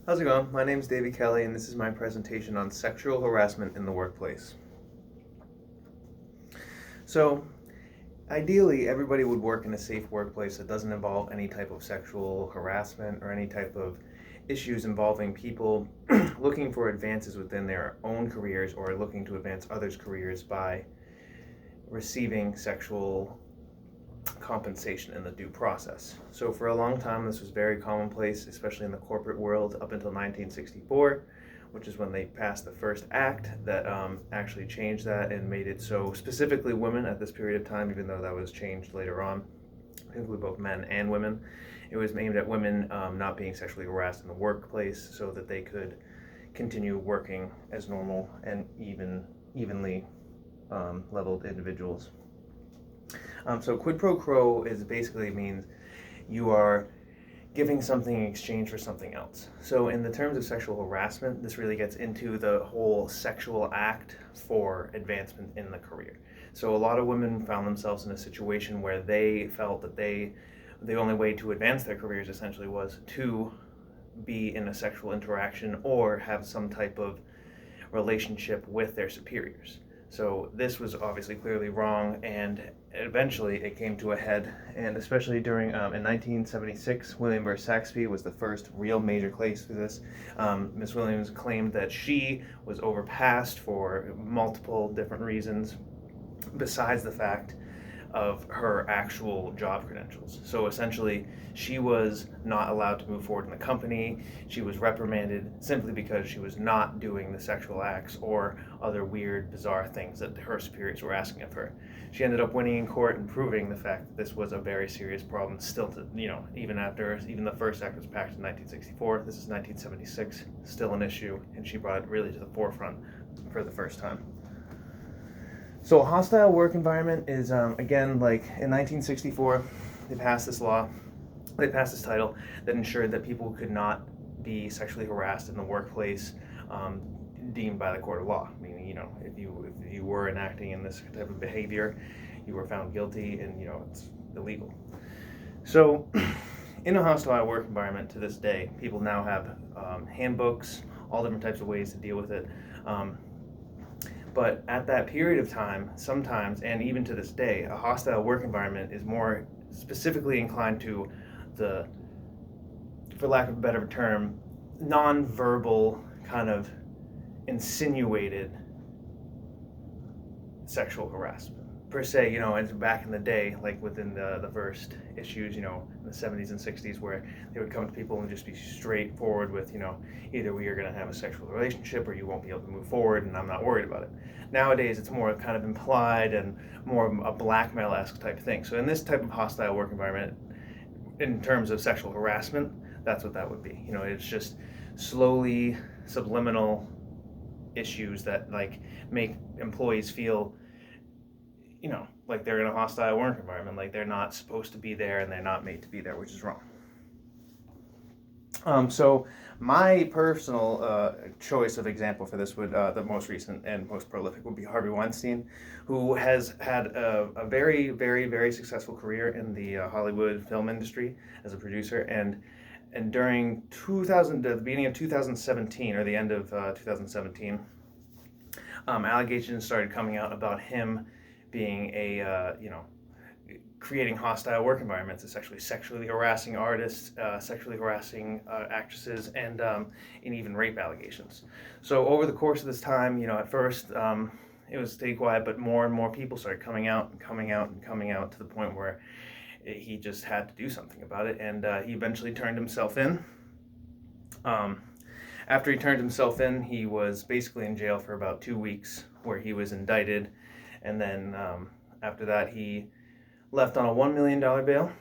How's it going? My name's David Kelly, and this is my presentation on sexual harassment in the workplace. So, ideally, everybody would work in a safe workplace that doesn't involve any type of sexual harassment or any type of issues involving people looking for advances within their own careers or looking to advance others' careers by receiving sexual compensation in the due process. So for a long time, this was very commonplace, especially in the corporate world, up until 1964, which is when they passed the first act that actually changed that and made it so specifically women at this period of time, even though that was changed later on, include both men and women. It was aimed at women not being sexually harassed in the workplace so that they could continue working as normal and evenly leveled individuals. So quid pro quo is basically means you are giving something in exchange for something else. So in the terms of sexual harassment, this really gets into the whole sexual act for advancement in the career. So a lot of women found themselves in a situation where they felt that the only way to advance their careers essentially was to be in a sexual interaction or have some type of relationship with their superiors. So this was obviously clearly wrong, and eventually it came to a head. And especially during in 1976, William versus Saxby was the first real major case for this. Miss Williams claimed that she was overpassed for multiple different reasons, besides the fact of her actual job credentials. So essentially, she was not allowed to move forward in the company. She was reprimanded simply because she was not doing the sexual acts or other weird, bizarre things that her superiors were asking of her. She ended up winning in court and proving the fact that this was a very serious problem still to, even the first act was passed in 1964, this is 1976, still an issue, and she brought it really to the forefront for the first time. So a hostile work environment is, again, like in 1964, they passed this law, they passed this title that ensured that people could not be sexually harassed in the workplace deemed by the court of law. Meaning, if you were enacting in this type of behavior, you were found guilty and, it's illegal. So in a hostile work environment to this day, people now have handbooks, all different types of ways to deal with it. But at that period of time, sometimes, and even to this day, a hostile work environment is more specifically inclined to the, for lack of a better term, non-verbal kind of insinuated sexual harassment. Per se, and back in the day, like within the first issues, in the 70s and 60s, where they would come to people and just be straightforward with, either we are going to have a sexual relationship or you won't be able to move forward and I'm not worried about it. Nowadays, it's more kind of implied and more a blackmail-esque type thing. So in this type of hostile work environment, in terms of sexual harassment, that's what that would be. It's just slowly subliminal issues that like make employees feel like they're in a hostile work environment, like they're not supposed to be there and they're not made to be there, which is wrong. So my personal choice of example for this would, the most recent and most prolific would be Harvey Weinstein, who has had a very, very, very successful career in the Hollywood film industry as a producer. And during the beginning of 2017 or the end of 2017, allegations started coming out about him being creating hostile work environments, sexually harassing artists, sexually harassing actresses, and even rape allegations. So over the course of this time, at first it was stay quiet, but more and more people started coming out to the point where he just had to do something about it, and he eventually turned himself in. After he turned himself in, he was basically in jail for about 2 weeks, where he was indicted, and then after that he left on a $1 million bail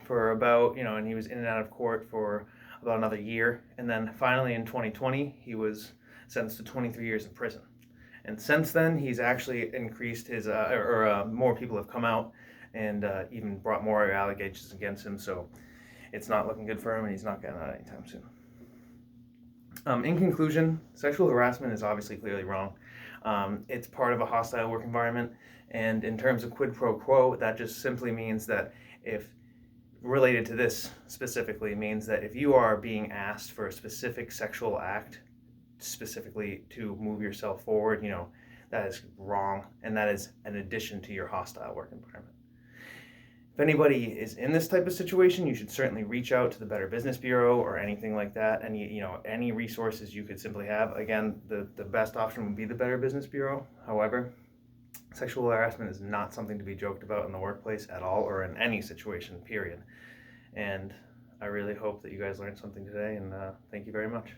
for about, and he was in and out of court for about another year, and then finally in 2020 he was sentenced to 23 years in prison. And since then he's actually increased his, more people have come out and even brought more allegations against him, so it's not looking good for him and he's not getting out anytime soon. In conclusion, sexual harassment is obviously clearly wrong. It's part of a hostile work environment, and in terms of quid pro quo, that just simply means that if related to this specifically means that if you are being asked for a specific sexual act, specifically to move yourself forward, that is wrong, and that is an addition to your hostile work environment. If anybody is in this type of situation, you should certainly reach out to the Better Business Bureau or anything like that. Any resources you could simply have. Again, the best option would be the Better Business Bureau. However, sexual harassment is not something to be joked about in the workplace at all, or in any situation, period. And I really hope that you guys learned something today, and thank you very much.